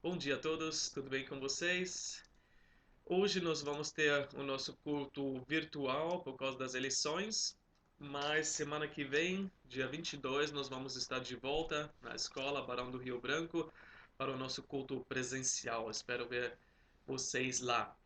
Bom dia a todos, tudo bem com vocês? Hoje nós vamos ter o nosso culto virtual por causa das eleições, mas semana que vem, dia 22, nós vamos estar de volta na escola Barão do Rio Branco para o nosso culto presencial. Espero ver vocês lá.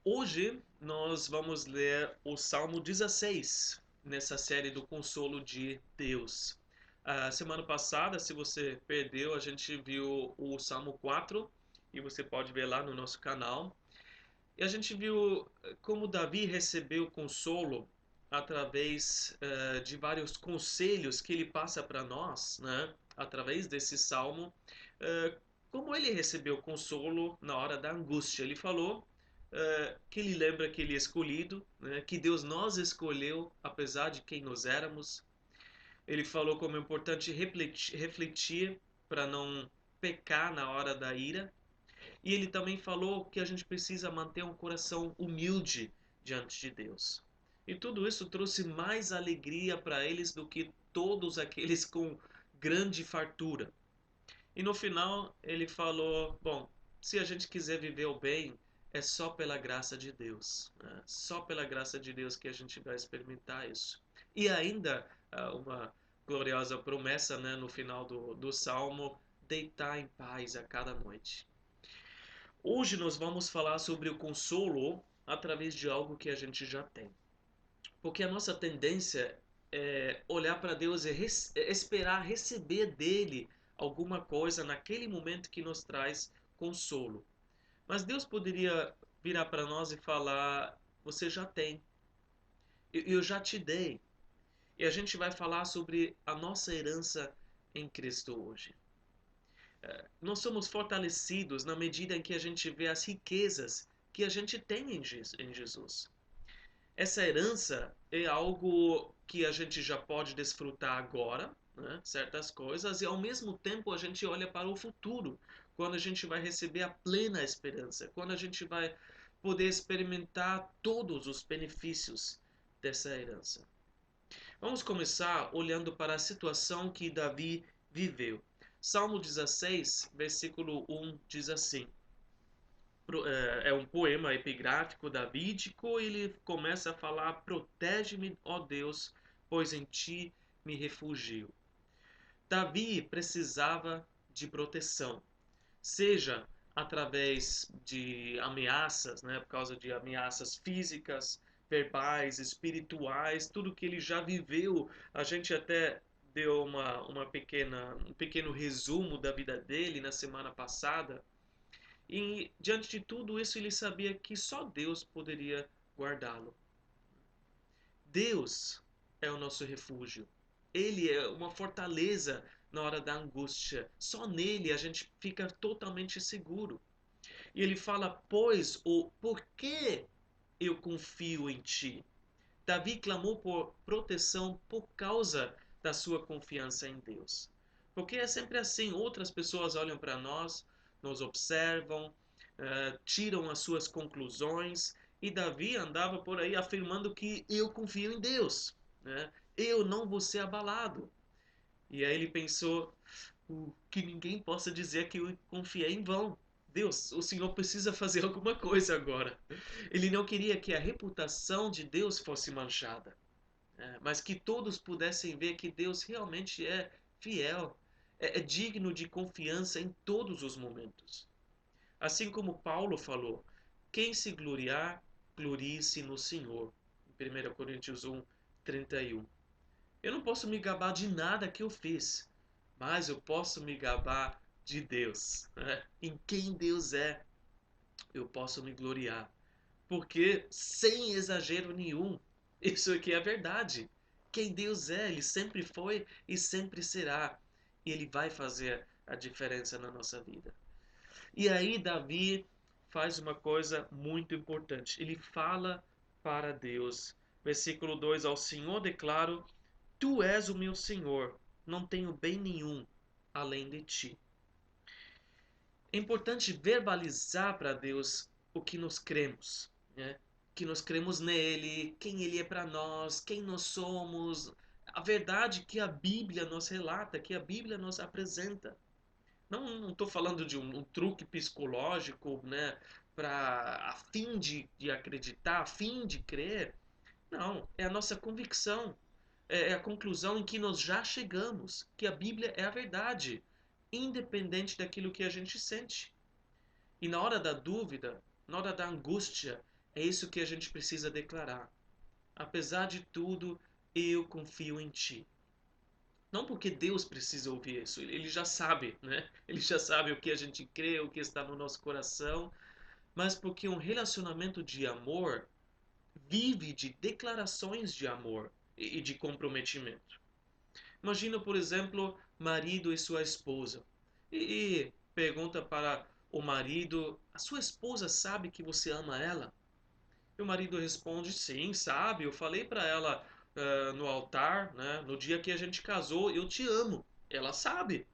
Hoje nós vamos ler o Salmo 16 nessa série do Consolo de Deus. A semana passada, se você perdeu, a gente viu o Salmo 4 e você pode ver lá no nosso canal. E a gente viu como Davi recebeu consolo através de vários conselhos que ele passa para nós, né? Através desse salmo, como ele recebeu consolo na hora da angústia. Ele falou que ele lembra que ele é escolhido, né? Que Deus nos escolheu apesar de quem nós éramos. Ele falou como é importante refletir para não pecar na hora da ira, e ele também falou que a gente precisa manter um coração humilde diante de Deus. E tudo isso trouxe mais alegria para eles do que todos aqueles com grande fartura. E no final ele falou: bom, se a gente quiser viver o bem, é só pela graça de Deus. Né? Só pela graça de Deus que a gente vai experimentar isso. E ainda uma gloriosa promessa, né, no final do Salmo: deitar em paz a cada noite. Hoje nós vamos falar sobre o consolo através de algo que a gente já tem. Porque a nossa tendência é olhar para Deus e esperar receber dele alguma coisa naquele momento que nos traz consolo. Mas Deus poderia virar para nós e falar: você já tem, eu já te dei. E a gente vai falar sobre a nossa herança em Cristo hoje. Nós somos fortalecidos na medida em que a gente vê as riquezas que a gente tem em Jesus. Essa herança é algo que a gente já pode desfrutar agora, né? Certas coisas, e ao mesmo tempo a gente olha para o futuro, quando a gente vai receber a plena esperança, quando a gente vai poder experimentar todos os benefícios dessa herança. Vamos começar olhando para a situação que Davi viveu. Salmo 16, versículo 1 diz assim: é um poema epigráfico davídico, e ele começa a falar: protege-me, ó Deus, pois em ti me refugio. Davi precisava de proteção, seja através de ameaças, né, por causa de ameaças físicas, verbais, espirituais, tudo que ele já viveu. A gente até deu um pequeno resumo da vida dele na semana passada. E diante de tudo isso, ele sabia que só Deus poderia guardá-lo. Deus é o nosso refúgio. Ele é uma fortaleza na hora da angústia. Só nele a gente fica totalmente seguro. E ele fala: pois o porquê eu confio em ti. Davi clamou por proteção por causa da sua confiança em Deus. Porque é sempre assim: outras pessoas olham para nós, nos observam, tiram as suas conclusões, e Davi andava por aí afirmando que eu confio em Deus, né? Eu não vou ser abalado. E aí ele pensou: que ninguém possa dizer que eu confiei em vão. Deus, o Senhor precisa fazer alguma coisa agora. Ele não queria que a reputação de Deus fosse manchada, mas que todos pudessem ver que Deus realmente é fiel, é digno de confiança em todos os momentos. Assim como Paulo falou: quem se gloriar, glorie-se no Senhor. Em 1 Coríntios 1, 31. Eu não posso me gabar de nada que eu fiz, mas eu posso me gabar de Deus, né? Em quem Deus é, eu posso me gloriar. Porque, sem exagero nenhum, isso aqui é verdade. Quem Deus é, Ele sempre foi e sempre será. E Ele vai fazer a diferença na nossa vida. E aí, Davi faz uma coisa muito importante. Ele fala para Deus. Versículo 2: ao Senhor declaro: tu és o meu Senhor, não tenho bem nenhum além de ti. É importante verbalizar para Deus o que nós cremos, né? Que nós cremos nele, quem ele é para nós, quem nós somos, a verdade que a Bíblia nos relata, que a Bíblia nos apresenta. Não estou falando de um truque psicológico, né, a fim de acreditar, a fim de crer. Não, é a nossa convicção, é a conclusão em que nós já chegamos, que a Bíblia é a verdade, independente daquilo que a gente sente. E na hora da dúvida, na hora da angústia, é isso que a gente precisa declarar. Apesar de tudo, eu confio em ti. Não porque Deus precisa ouvir isso, ele já sabe, né? Ele já sabe o que a gente crê, o que está no nosso coração, mas porque um relacionamento de amor vive de declarações de amor e de comprometimento. Imagina, por exemplo, marido e sua esposa. E pergunta para o marido: a sua esposa sabe que você ama ela? E o marido responde: sim, sabe. Eu falei para ela no altar, né, no dia que a gente casou, eu te amo. Ela sabe.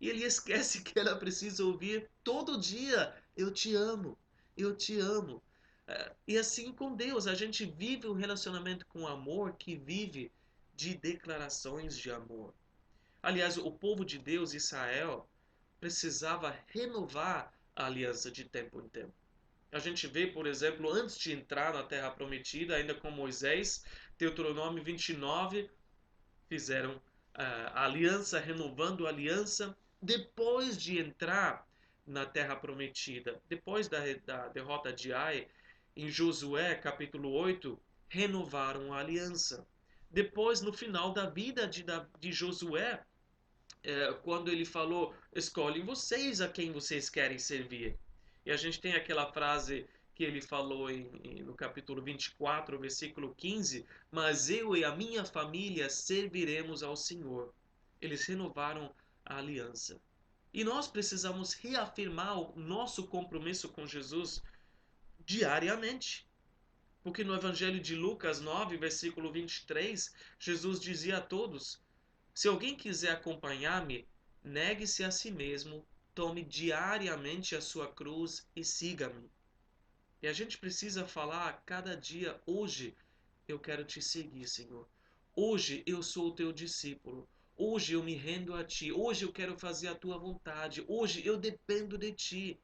E ele esquece que ela precisa ouvir todo dia: eu te amo, eu te amo. E assim com Deus, a gente vive um relacionamento com amor que vive de declarações de amor. Aliás, o povo de Deus, Israel, precisava renovar a aliança de tempo em tempo. A gente vê, por exemplo, antes de entrar na Terra Prometida, ainda com Moisés, Deuteronômio 29, fizeram a aliança, renovando a aliança. Depois de entrar na Terra Prometida, depois da derrota de Ai, em Josué, capítulo 8, renovaram a aliança. Depois, no final da vida de Josué, quando ele falou: escolhem vocês a quem vocês querem servir. E a gente tem aquela frase que ele falou no capítulo 24, versículo 15: mas eu e a minha família serviremos ao Senhor. Eles renovaram a aliança. E nós precisamos reafirmar o nosso compromisso com Jesus diariamente. Porque no Evangelho de Lucas 9, versículo 23, Jesus dizia a todos: se alguém quiser acompanhar-me, negue-se a si mesmo, tome diariamente a sua cruz e siga-me. E a gente precisa falar a cada dia: hoje eu quero te seguir, Senhor. Hoje eu sou o teu discípulo. Hoje eu me rendo a ti. Hoje eu quero fazer a tua vontade. Hoje eu dependo de ti.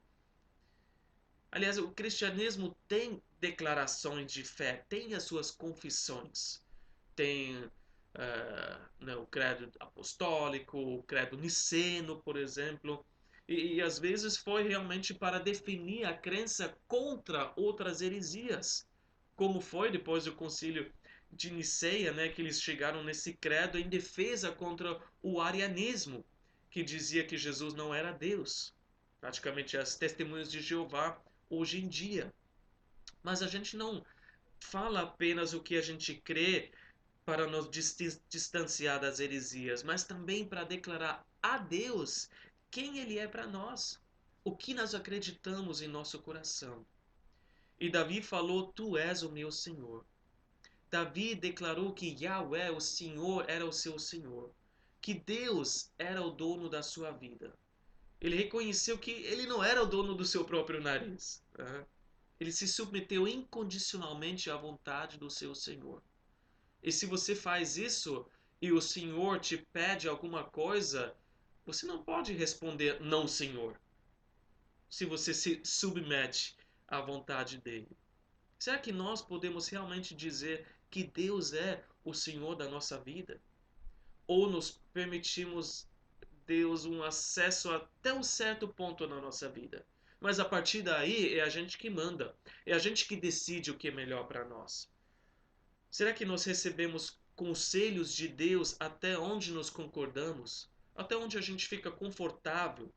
Aliás, o cristianismo tem declarações de fé, tem as suas confissões. Tem né, o credo apostólico, o credo niceno, por exemplo. E às vezes foi realmente para definir a crença contra outras heresias. Como foi depois do concílio de Niceia, né, que eles chegaram nesse credo em defesa contra o arianismo, que dizia que Jesus não era Deus. Praticamente as testemunhas de Jeová hoje em dia. Mas a gente não fala apenas o que a gente crê para nos distanciar das heresias, mas também para declarar a Deus quem Ele é para nós, o que nós acreditamos em nosso coração. E Davi falou: Tu és o meu Senhor. Davi declarou que Yahweh, o Senhor, era o seu Senhor, que Deus era o dono da sua vida. Ele reconheceu que ele não era o dono do seu próprio nariz. Né? Ele se submeteu incondicionalmente à vontade do seu Senhor. E se você faz isso e o Senhor te pede alguma coisa, você não pode responder não, Senhor, se você se submete à vontade dele. Será que nós podemos realmente dizer que Deus é o Senhor da nossa vida? Ou nos permitimos Deus um acesso até um certo ponto na nossa vida? Mas a partir daí é a gente que manda, é a gente que decide o que é melhor para nós. Será que nós recebemos conselhos de Deus até onde nos concordamos? Até onde a gente fica confortável?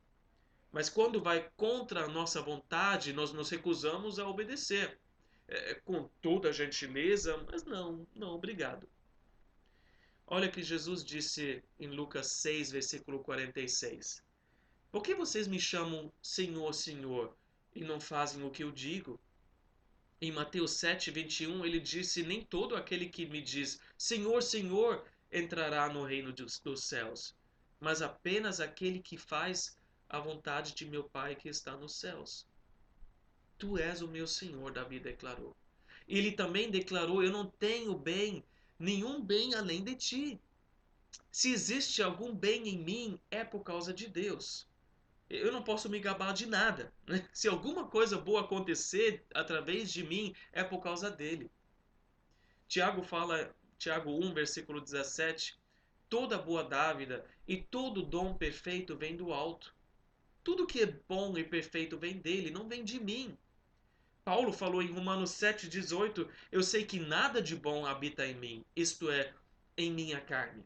Mas quando vai contra a nossa vontade, nós nos recusamos a obedecer. Com toda a gentileza, mas não, não, obrigado. Olha que Jesus disse em Lucas 6, versículo 46. Por que vocês me chamam Senhor, Senhor, e não fazem o que eu digo? Em Mateus 7, 21, ele disse: nem todo aquele que me diz Senhor, Senhor entrará no reino dos céus, mas apenas aquele que faz a vontade de meu Pai que está nos céus. Tu és o meu Senhor, Davi declarou. E ele também declarou: eu não tenho bem, nenhum bem além de ti. Se existe algum bem em mim, é por causa de Deus. Eu não posso me gabar de nada, né? Se alguma coisa boa acontecer através de mim, é por causa dele. Tiago 1, versículo 17, toda boa dávida e todo dom perfeito vem do alto. Tudo que é bom e perfeito vem dele, não vem de mim. Paulo falou em Romanos 7,18: eu sei que nada de bom habita em mim, isto é, em minha carne.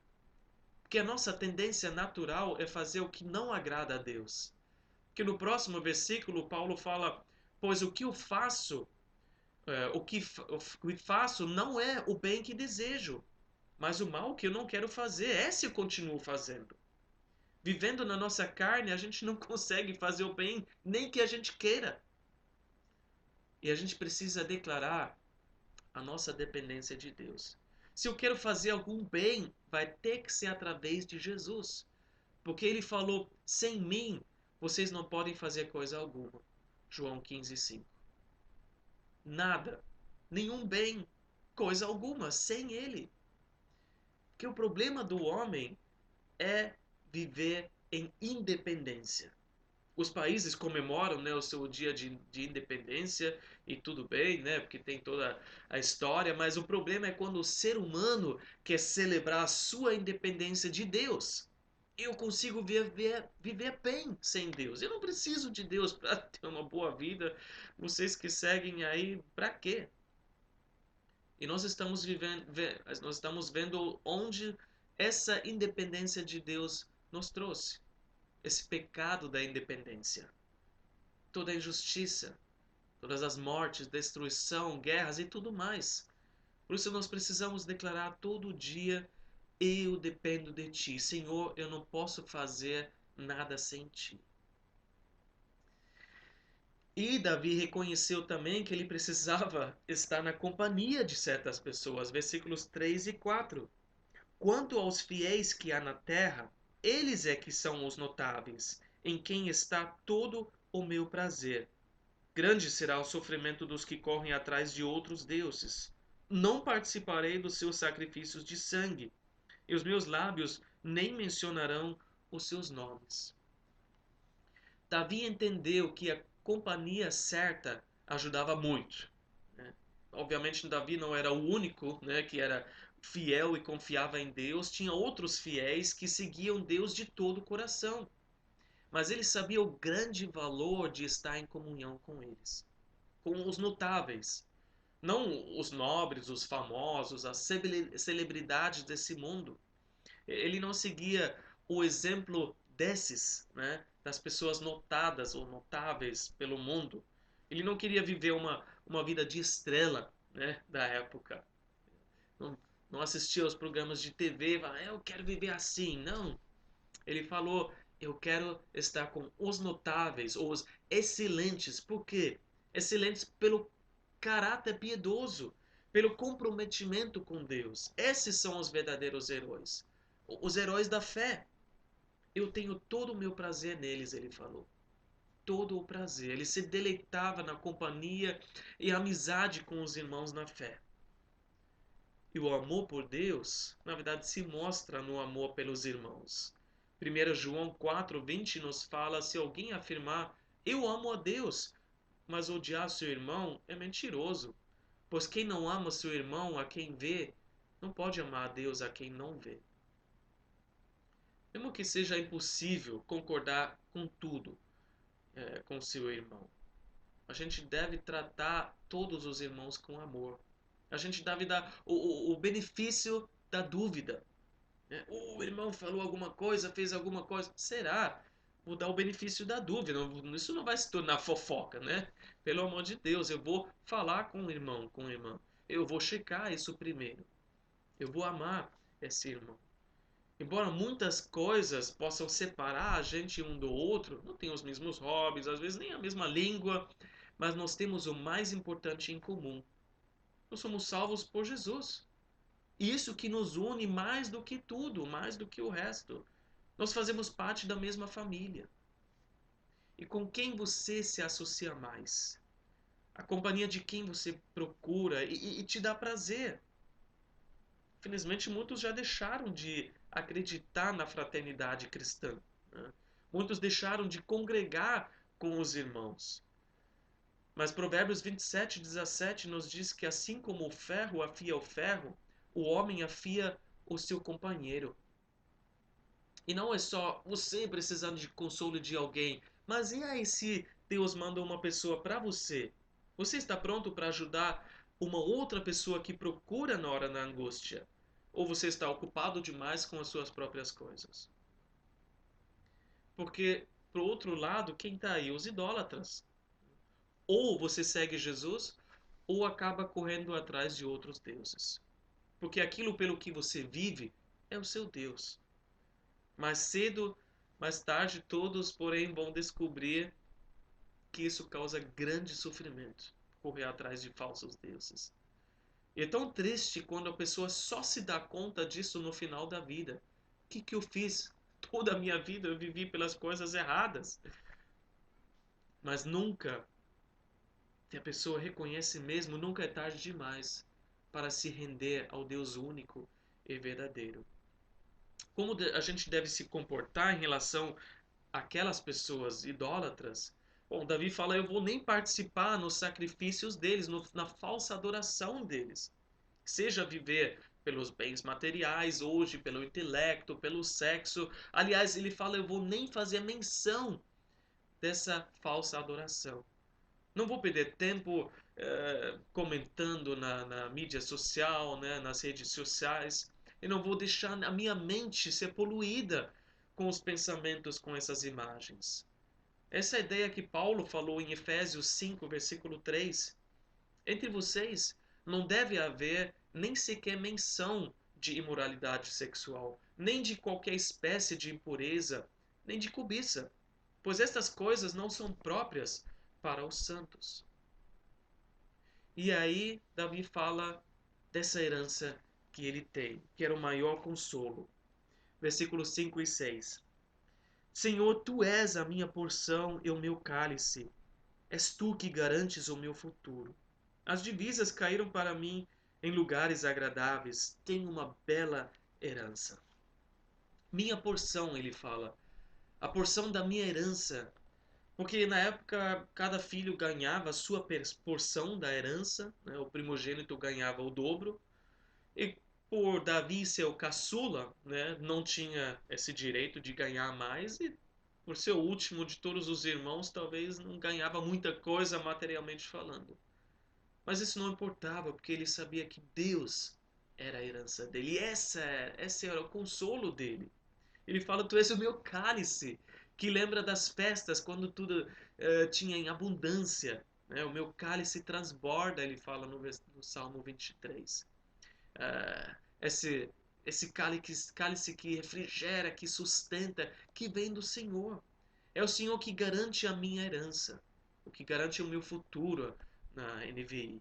Porque a nossa tendência natural é fazer o que não agrada a Deus. Que no próximo versículo, Paulo fala: pois o que eu faço, o que faço não é o bem que desejo, mas o mal que eu não quero fazer, esse eu continuo fazendo. Vivendo na nossa carne, a gente não consegue fazer o bem nem que a gente queira. E a gente precisa declarar a nossa dependência de Deus. Se eu quero fazer algum bem, vai ter que ser através de Jesus. Porque ele falou: sem mim, vocês não podem fazer coisa alguma. João 15:5. Nada, nenhum bem, coisa alguma, sem ele. Porque o problema do homem é viver em independência. Os países comemoram, né, o seu dia de independência e tudo bem, né, porque tem toda a história, mas o problema é quando o ser humano quer celebrar a sua independência de Deus. Eu consigo viver bem sem Deus. Eu não preciso de Deus para ter uma boa vida. Vocês que seguem aí, para quê? E nós estamos vendo onde essa independência de Deus nos trouxe. Esse pecado da independência. Toda a injustiça, todas as mortes, destruição, guerras e tudo mais. Por isso nós precisamos declarar todo dia: eu dependo de ti. Senhor, eu não posso fazer nada sem ti. E Davi reconheceu também que ele precisava estar na companhia de certas pessoas. Versículos 3 e 4. Quanto aos fiéis que há na terra, eles é que são os notáveis, em quem está todo o meu prazer. Grande será o sofrimento dos que correm atrás de outros deuses. Não participarei dos seus sacrifícios de sangue, e os meus lábios nem mencionarão os seus nomes. Davi entendeu que a companhia certa ajudava muito, né? Obviamente, Davi não era o único, né, que era fiel e confiava em Deus. Tinha outros fiéis que seguiam Deus de todo o coração. Mas ele sabia o grande valor de estar em comunhão com eles, com os notáveis. Não os nobres, os famosos, as celebridades desse mundo. Ele não seguia o exemplo desses, né, das pessoas notadas ou notáveis pelo mundo. Ele não queria viver uma vida de estrela, né, da época. Não, não assistia aos programas de TV e falava: eu quero viver assim. Não. Ele falou: eu quero estar com os notáveis, os excelentes. Por quê? Excelentes pelo caráter piedoso, pelo comprometimento com Deus. Esses são os verdadeiros heróis. Os heróis da fé. Eu tenho todo o meu prazer neles, ele falou. Todo o prazer. Ele se deleitava na companhia e amizade com os irmãos na fé. E o amor por Deus, na verdade, se mostra no amor pelos irmãos. 1 João 4:20 nos fala: se alguém afirmar, eu amo a Deus, mas odiar seu irmão, é mentiroso. Pois quem não ama seu irmão a quem vê, não pode amar a Deus a quem não vê. Mesmo que seja impossível concordar com tudo com seu irmão, a gente deve tratar todos os irmãos com amor. A gente deve dar o benefício da dúvida. Né? O irmão falou alguma coisa, fez alguma coisa. Será? Vou dar o benefício da dúvida. Isso não vai se tornar fofoca, né? Pelo amor de Deus, eu vou falar com o irmão, com a irmã. Eu vou checar isso primeiro. Eu vou amar esse irmão. Embora muitas coisas possam separar a gente um do outro, não tem os mesmos hobbies, às vezes nem a mesma língua, mas nós temos o mais importante em comum. Nós somos salvos por Jesus. Isso que nos une mais do que tudo, mais do que o resto. Nós fazemos parte da mesma família. E com quem você se associa mais? A companhia de quem você procura e te dá prazer. Infelizmente, muitos já deixaram de acreditar na fraternidade cristã, né? Muitos deixaram de congregar com os irmãos. Mas Provérbios 27:17 nos diz que assim como o ferro afia o ferro, o homem afia o seu companheiro. E não é só você precisando de consolo de alguém, mas e aí se Deus manda uma pessoa para você? Você está pronto para ajudar uma outra pessoa que procura na hora da angústia? Ou você está ocupado demais com as suas próprias coisas? Porque, pro outro lado, quem está aí? Os idólatras. Ou você segue Jesus, ou acaba correndo atrás de outros deuses. Porque aquilo pelo que você vive é o seu Deus. Mais cedo, mais tarde, todos, porém, vão descobrir que isso causa grande sofrimento, correr atrás de falsos deuses. E é tão triste quando a pessoa só se dá conta disso no final da vida. O que eu fiz? Toda a minha vida eu vivi pelas coisas erradas. Mas nunca, se a pessoa reconhece mesmo, nunca é tarde demais para se render ao Deus único e verdadeiro. Como a gente deve se comportar em relação àquelas pessoas idólatras? Bom, Davi fala: eu vou nem participar nos sacrifícios deles, na falsa adoração deles. Seja viver pelos bens materiais, hoje pelo intelecto, pelo sexo. Aliás, ele fala: eu vou nem fazer menção dessa falsa adoração. Não vou perder tempo comentando na mídia social, né, nas redes sociais. E não vou deixar a minha mente ser poluída com os pensamentos com essas imagens. Essa é a ideia que Paulo falou em Efésios 5, versículo 3. Entre vocês não deve haver nem sequer menção de imoralidade sexual, nem de qualquer espécie de impureza, nem de cobiça, pois estas coisas não são próprias para os santos. E aí Davi fala dessa herança que ele tem, que era o maior consolo. Versículos 5 e 6. Senhor, tu és a minha porção e o meu cálice. És tu que garantes o meu futuro. As divisas caíram para mim em lugares agradáveis. Tenho uma bela herança. Minha porção, ele fala. A porção da minha herança. Porque na época cada filho ganhava a sua porção da herança, né? O primogênito ganhava o dobro. E por Davi ser o caçula, né? Não tinha esse direito de ganhar mais. E por ser o último de todos os irmãos, talvez não ganhava muita coisa materialmente falando. Mas isso não importava, porque ele sabia que Deus era a herança dele. E essa era o consolo dele. Ele fala: tu és o meu cálice, que lembra das festas, quando tudo tinha em abundância. Né? O meu cálice transborda, ele fala no Salmo 23. Esse cálice que refrigera, que sustenta, que vem do Senhor. É o Senhor que garante a minha herança, o que garante o meu futuro na NVI.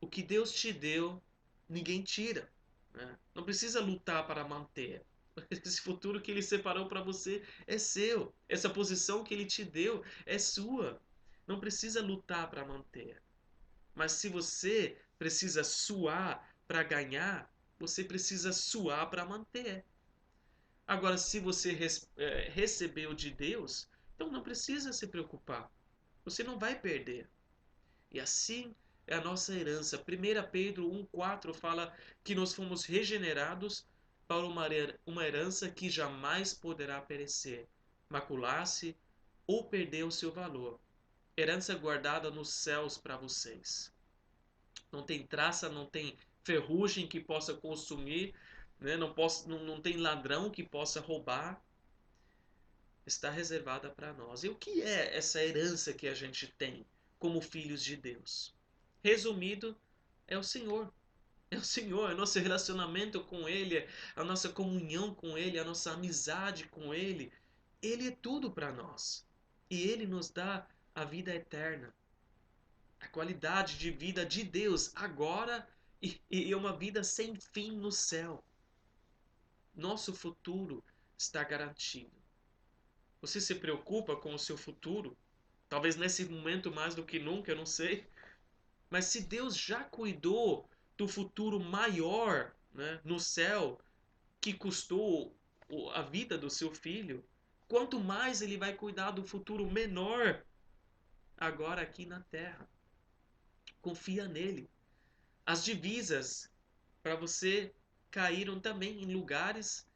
O que Deus te deu, ninguém tira. Né? Não precisa lutar para manter. Esse futuro que Ele separou para você é seu. Essa posição que Ele te deu é sua. Não precisa lutar para manter. Mas se você precisa suar para ganhar, você precisa suar para manter. Agora, se você recebeu de Deus, então não precisa se preocupar. Você não vai perder. E assim é a nossa herança. 1 Pedro 1,4 fala que nós fomos regenerados para uma herança que jamais poderá perecer, macular-se ou perder o seu valor. Herança guardada nos céus para vocês. Não tem traça, não tem ferrugem que possa consumir, né? Não tem ladrão que possa roubar. Está reservada para nós. E o que é essa herança que a gente tem como filhos de Deus? Resumido, é o Senhor. É o Senhor, é o nosso relacionamento com Ele, a nossa comunhão com Ele, a nossa amizade com Ele. Ele é tudo para nós. E Ele nos dá a vida eterna, a qualidade de vida de Deus agora e uma vida sem fim no céu. Nosso futuro está garantido. Você se preocupa com o seu futuro? Talvez nesse momento mais do que nunca, eu não sei. Mas se Deus já cuidou do futuro maior, né, no céu, que custou a vida do seu filho, quanto mais ele vai cuidar do futuro menor agora aqui na terra. Confia nele. As divisas para você caíram também em lugares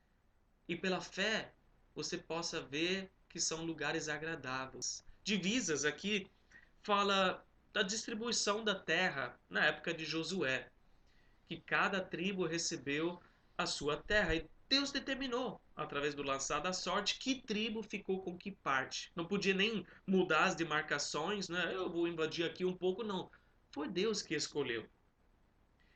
e pela fé você possa ver que são lugares agradáveis. Divisas aqui fala da distribuição da terra na época de Josué, que cada tribo recebeu a sua terra e Deus determinou, através do lançar da sorte, que tribo ficou com que parte. Não podia nem mudar as demarcações, né? Eu vou invadir aqui um pouco, não. Foi Deus que escolheu.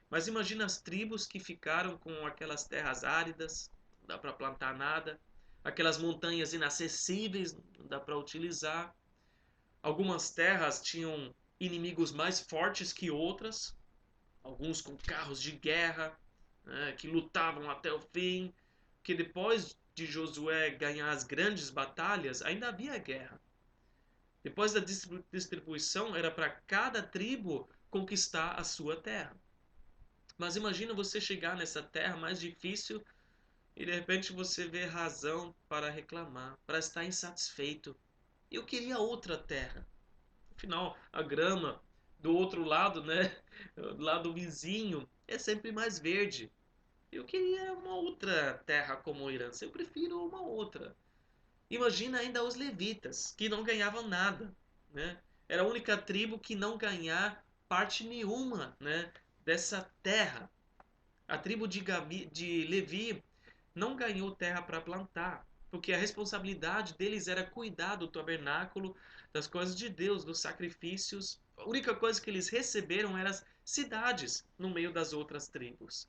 Mas imagina as tribos que ficaram com aquelas terras áridas, não dá para plantar nada, aquelas montanhas inacessíveis, não dá para utilizar. Algumas terras tinham inimigos mais fortes que outras, alguns com carros de guerra, né, que lutavam até o fim, que depois de Josué ganhar as grandes batalhas, ainda havia guerra. Depois da distribuição, era para cada tribo conquistar a sua terra. Mas imagina você chegar nessa terra mais difícil e de repente você vê razão para reclamar, para estar insatisfeito. Eu queria outra terra. Afinal, a grama do outro lado, né, do lado vizinho, é sempre mais verde. Eu queria uma outra terra como herança. Eu prefiro uma outra. Imagina ainda os levitas, que não ganhavam nada, né? Era a única tribo que não ganhar parte nenhuma, né, dessa terra. A tribo de Levi não ganhou terra para plantar, porque a responsabilidade deles era cuidar do tabernáculo, das coisas de Deus, dos sacrifícios. A única coisa que eles receberam eram as cidades no meio das outras tribos.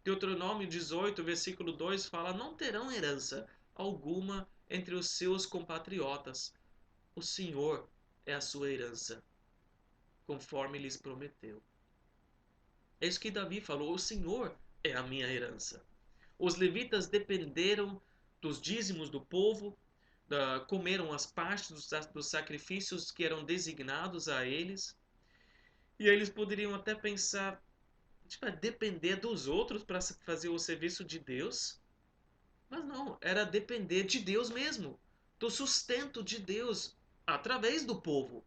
Deuteronômio 18, versículo 2 fala: Não terão herança alguma entre os seus compatriotas. O Senhor é a sua herança, conforme lhes prometeu. É isso que Davi falou: O Senhor é a minha herança. Os levitas dependeram dos dízimos do povo, comeram as partes dos sacrifícios que eram designados a eles. E eles poderiam até pensar: tipo, depender dos outros para fazer o serviço de Deus? Mas não, era depender de Deus mesmo, do sustento de Deus através do povo.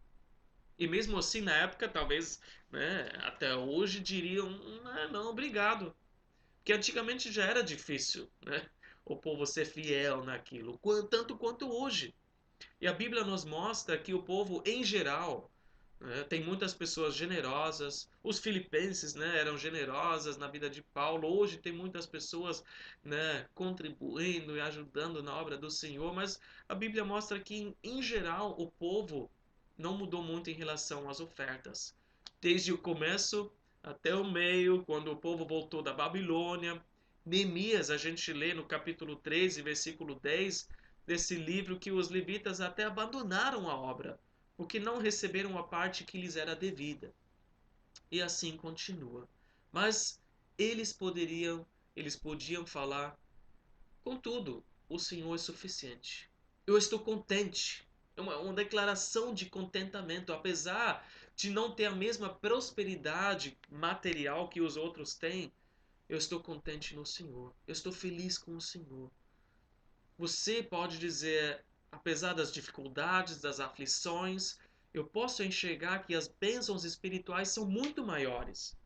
E mesmo assim, na época, talvez, né, até hoje diriam: não, obrigado. Porque antigamente já era difícil, né, o povo ser fiel naquilo, tanto quanto hoje. E a Bíblia nos mostra que o povo, em geral, né, tem muitas pessoas generosas. Os filipenses, né, eram generosas na vida de Paulo. Hoje tem muitas pessoas, né, contribuindo e ajudando na obra do Senhor. Mas a Bíblia mostra que, em geral, o povo não mudou muito em relação às ofertas. Desde o começo até o meio, quando o povo voltou da Babilônia. Neemias, a gente lê no capítulo 13, versículo 10, desse livro, que os levitas até abandonaram a obra, porque não receberam a parte que lhes era devida. E assim continua. Mas eles podiam falar: contudo, o Senhor é suficiente. Eu estou contente. É uma declaração de contentamento, apesar de não ter a mesma prosperidade material que os outros têm. Eu estou contente no Senhor. Eu estou feliz com o Senhor. Você pode dizer: apesar das dificuldades, das aflições, eu posso enxergar que as bênçãos espirituais são muito maiores.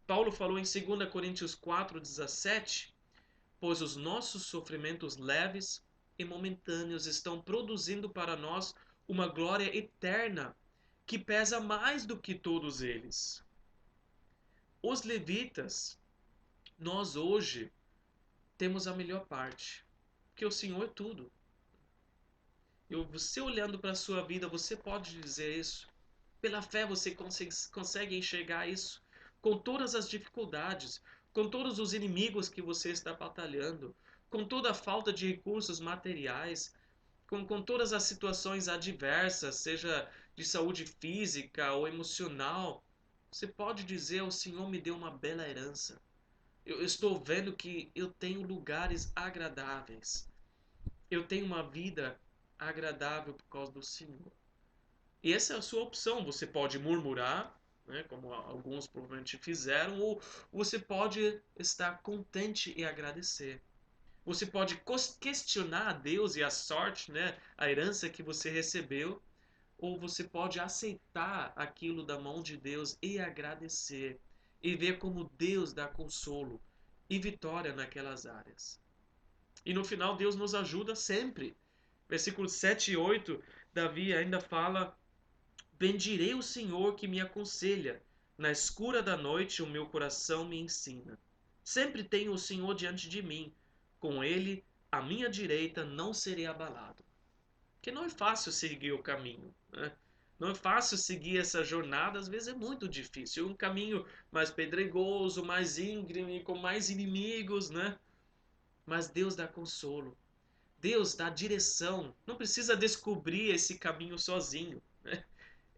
Paulo falou em 2 Coríntios 4:17: pois os nossos sofrimentos leves e momentâneos estão produzindo para nós uma glória eterna que pesa mais do que todos eles. Os levitas, nós hoje temos a melhor parte, porque o Senhor é tudo. Você olhando para a sua vida, você pode dizer isso. Pela fé você consegue enxergar isso. Com todas as dificuldades, com todos os inimigos que você está batalhando, com toda a falta de recursos materiais, com todas as situações adversas, seja de saúde física ou emocional, você pode dizer: o Senhor me deu uma bela herança. Eu estou vendo que eu tenho lugares agradáveis. Eu tenho uma vida agradável por causa do Senhor. E essa é a sua opção. Você pode murmurar, né, como alguns provavelmente fizeram, ou você pode estar contente e agradecer. Você pode questionar a Deus e a sorte, né? A herança que você recebeu, ou você pode aceitar aquilo da mão de Deus e agradecer e ver como Deus dá consolo e vitória naquelas áreas. E no final Deus nos ajuda sempre. Versículos 7 e 8, Davi ainda fala: bendirei o Senhor que me aconselha. Na escura da noite o meu coração me ensina. Sempre tenho o Senhor diante de mim. Com ele, à minha direita, não serei abalado. Porque não é fácil seguir o caminho, né? Não é fácil seguir essa jornada, às vezes é muito difícil. Um caminho mais pedregoso, mais íngreme, com mais inimigos, né? Mas Deus dá consolo. Deus dá direção. Não precisa descobrir esse caminho sozinho, né?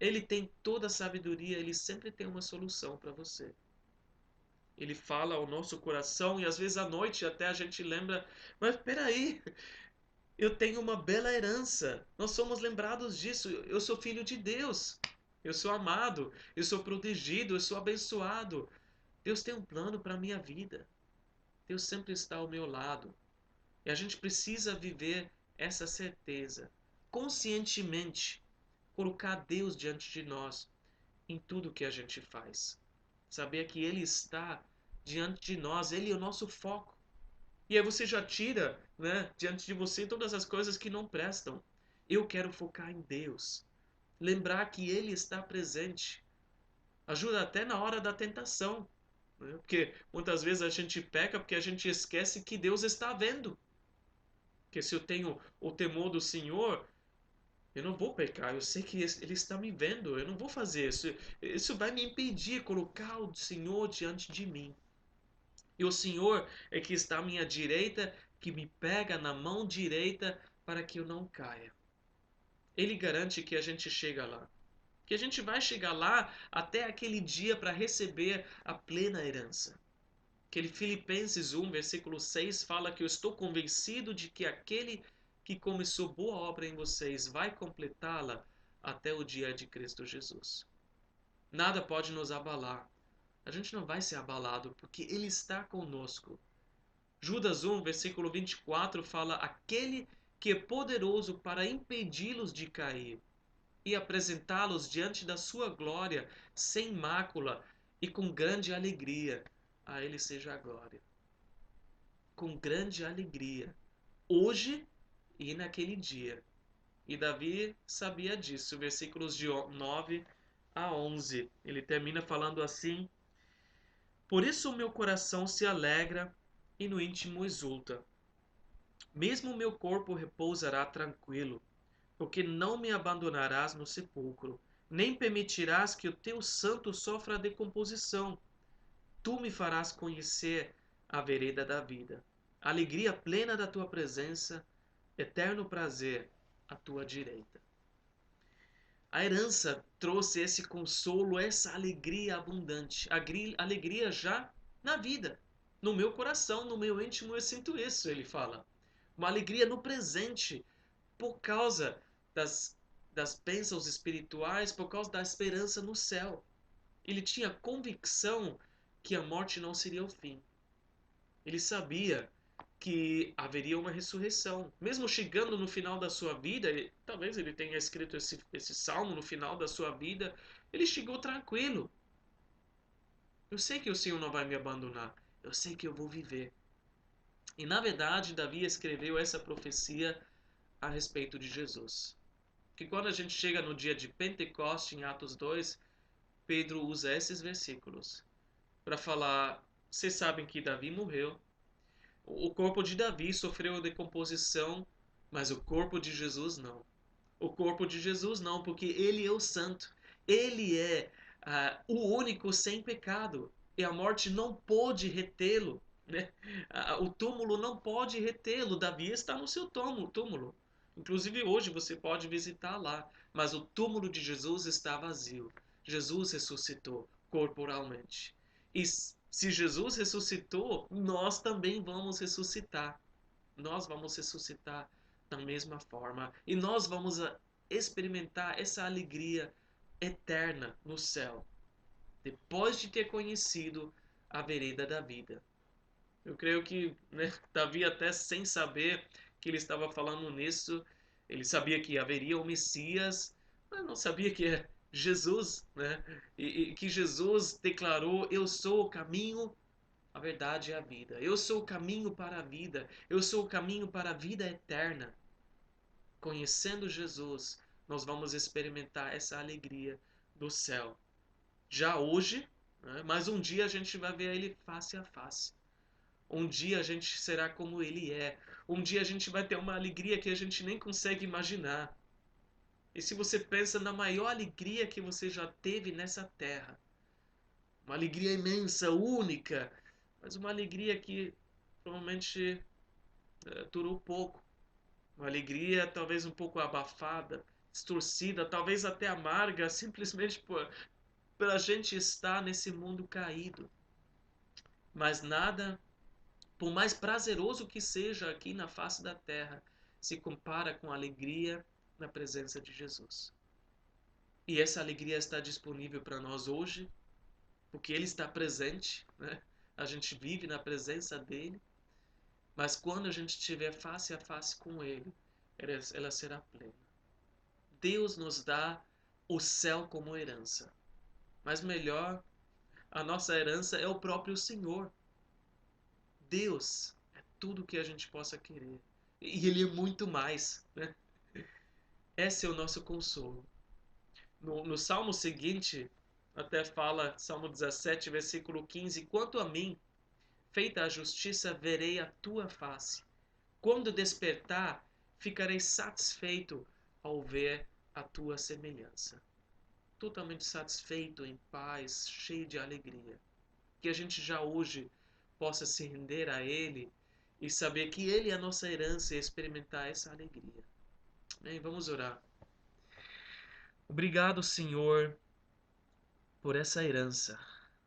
Ele tem toda a sabedoria, ele sempre tem uma solução para você. Ele fala ao nosso coração e às vezes à noite até a gente lembra, mas espera aí, eu tenho uma bela herança. Nós somos lembrados disso. Eu sou filho de Deus. Eu sou amado, eu sou protegido, eu sou abençoado. Deus tem um plano para a minha vida. Deus sempre está ao meu lado. E a gente precisa viver essa certeza, conscientemente, colocar Deus diante de nós em tudo que a gente faz. Saber que Ele está diante de nós, Ele é o nosso foco. E aí você já tira, né, diante de você todas as coisas que não prestam. Eu quero focar em Deus. Lembrar que Ele está presente. Ajuda até na hora da tentação, né? Porque muitas vezes a gente peca porque a gente esquece que Deus está vendo. Porque se eu tenho o temor do Senhor, eu não vou pecar. Eu sei que Ele está me vendo. Eu não vou fazer isso. Isso vai me impedir de colocar o Senhor diante de mim. E o Senhor é que está à minha direita, que me pega na mão direita para que eu não caia. Ele garante que a gente chega lá. Que a gente vai chegar lá até aquele dia para receber a plena herança. Aquele Filipenses 1, versículo 6 fala que eu estou convencido de que aquele que começou boa obra em vocês vai completá-la até o dia de Cristo Jesus. Nada pode nos abalar. A gente não vai ser abalado porque Ele está conosco. Judas 1, versículo 24 fala: aquele que é poderoso para impedi-los de cair e apresentá-los diante da sua glória, sem mácula e com grande alegria. A Ele seja a glória. Com grande alegria, hoje e naquele dia. E Davi sabia disso, versículos de 9 a 11. Ele termina falando assim: por isso o meu coração se alegra e no íntimo exulta. Mesmo o meu corpo repousará tranquilo, porque não me abandonarás no sepulcro, nem permitirás que o teu santo sofra decomposição. Tu me farás conhecer a vereda da vida, a alegria plena da tua presença, eterno prazer à tua direita. A herança trouxe esse consolo, essa alegria abundante, alegria já na vida. No meu coração, no meu íntimo, eu sinto isso, ele fala. Uma alegria no presente, por causa das, das bênçãos espirituais, por causa da esperança no céu. Ele tinha convicção que a morte não seria o fim. Ele sabia que haveria uma ressurreição. Mesmo chegando no final da sua vida, talvez ele tenha escrito esse salmo no final da sua vida, ele chegou tranquilo. Eu sei que o Senhor não vai me abandonar. Eu sei que eu vou viver. E na verdade, Davi escreveu essa profecia a respeito de Jesus. Que quando a gente chega no dia de Pentecoste, em Atos 2, Pedro usa esses versículos para falar: vocês sabem que Davi morreu. O corpo de Davi sofreu decomposição, mas o corpo de Jesus não. O corpo de Jesus não, porque ele é o santo. Ele é o único sem pecado. E a morte não pôde retê-lo. Né? O túmulo não pode retê-lo. Davi está no seu túmulo. Inclusive hoje você pode visitar lá. Mas o túmulo de Jesus está vazio. Jesus ressuscitou corporalmente. E se Jesus ressuscitou, nós também vamos ressuscitar. Nós vamos ressuscitar da mesma forma. E nós vamos experimentar essa alegria eterna no céu, depois de ter conhecido a vereda da vida. Eu creio que, né, Davi, até sem saber que ele estava falando nisso, ele sabia que haveria o Messias, mas não sabia que é Jesus, né? E que Jesus declarou: Eu sou o caminho, a verdade e a vida. Eu sou o caminho para a vida. Eu sou o caminho para a vida eterna. Conhecendo Jesus, nós vamos experimentar essa alegria do céu. Já hoje, né? Mas um dia a gente vai ver ele face a face. Um dia a gente será como ele é. Um dia a gente vai ter uma alegria que a gente nem consegue imaginar. E se você pensa na maior alegria que você já teve nessa terra, uma alegria imensa, única, mas uma alegria que provavelmente durou pouco. Uma alegria talvez um pouco abafada, distorcida, talvez até amarga, simplesmente por a gente estar nesse mundo caído. Mas nada, por mais prazeroso que seja aqui na face da terra, se compara com a alegria na presença de Jesus. E essa alegria está disponível para nós hoje, porque Ele está presente, né? A gente vive na presença dEle, mas quando a gente estiver face a face com Ele, ela será plena. Deus nos dá o céu como herança, mas melhor, a nossa herança é o próprio Senhor. Deus é tudo que a gente possa querer. E Ele é muito mais, né? Esse é o nosso consolo. No salmo seguinte, até fala, Salmo 17, versículo 15: Quanto a mim, feita a justiça, verei a tua face. Quando despertar, ficarei satisfeito ao ver a tua semelhança. Totalmente satisfeito, em paz, cheio de alegria. Que a gente já hoje possa se render a Ele e saber que Ele é a nossa herança e experimentar essa alegria. Bem, vamos orar. Obrigado, Senhor, por essa herança.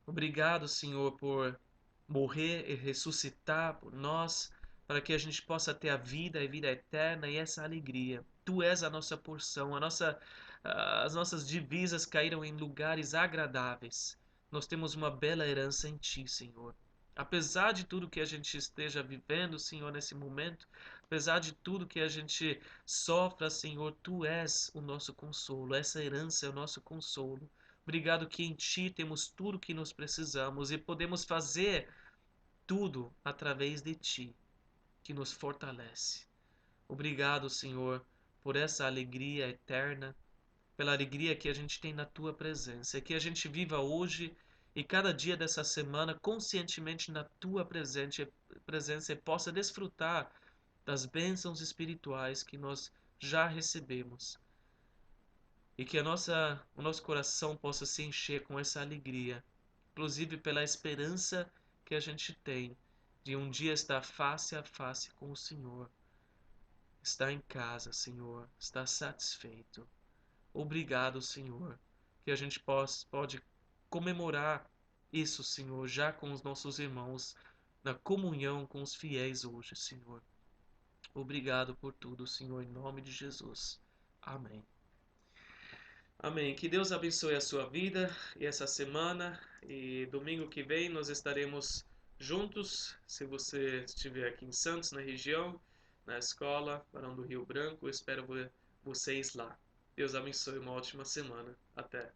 Obrigado, Senhor, por morrer e ressuscitar por nós, para que a gente possa ter a vida e vida eterna e essa alegria. Tu és a nossa porção, as nossas divisas caíram em lugares agradáveis. Nós temos uma bela herança em Ti, Senhor. Apesar de tudo que a gente esteja vivendo, Senhor, nesse momento, apesar de tudo que a gente sofra, Senhor, Tu és o nosso consolo, essa herança é o nosso consolo. Obrigado que em Ti temos tudo que nós precisamos e podemos fazer tudo através de Ti, que nos fortalece. Obrigado, Senhor, por essa alegria eterna, pela alegria que a gente tem na Tua presença. Que a gente viva hoje e cada dia dessa semana conscientemente na Tua presença e possa desfrutar das bênçãos espirituais que nós já recebemos. E que o nosso coração possa se encher com essa alegria, inclusive pela esperança que a gente tem de um dia estar face a face com o Senhor, estar em casa, Senhor, estar satisfeito. Obrigado, Senhor, que a gente pode comemorar isso, Senhor, já com os nossos irmãos, na comunhão com os fiéis hoje, Senhor. Obrigado por tudo, Senhor, em nome de Jesus. Amém. Amém. Que Deus abençoe a sua vida e essa semana. E domingo que vem nós estaremos juntos. Se você estiver aqui em Santos, na região, na escola, Barão do Rio Branco, eu espero ver vocês lá. Deus abençoe, uma ótima semana. Até.